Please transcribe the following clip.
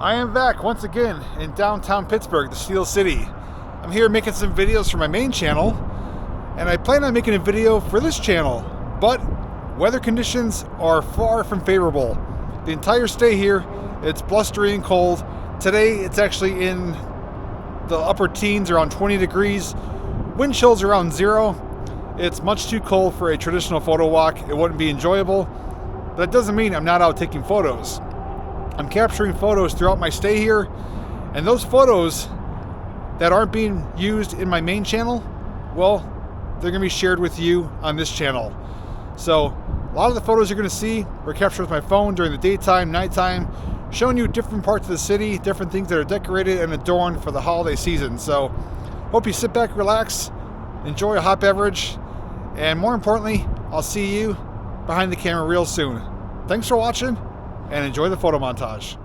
I am back once again in downtown Pittsburgh, the Steel City. I'm here making some videos for my main channel, and I plan on making a video for this channel, but weather conditions are far from favorable. The entire stay here, it's blustery and cold. Today, it's actually in the upper teens, around 20 degrees. Wind chill's around 0. It's much too cold for a traditional photo walk. It wouldn't be enjoyable, but that doesn't mean I'm not out taking photos. I'm capturing photos throughout my stay here, and those photos that aren't being used in my main channel, well, they're going to be shared with you on this channel. So a lot of the photos you're going to see were captured with my phone during the daytime, nighttime, showing you different parts of the city, different things that are decorated and adorned for the holiday season. So hope you sit back, relax, enjoy a hot beverage, and more importantly, I'll see you behind the camera real soon. Thanks for watching, and enjoy the photo montage.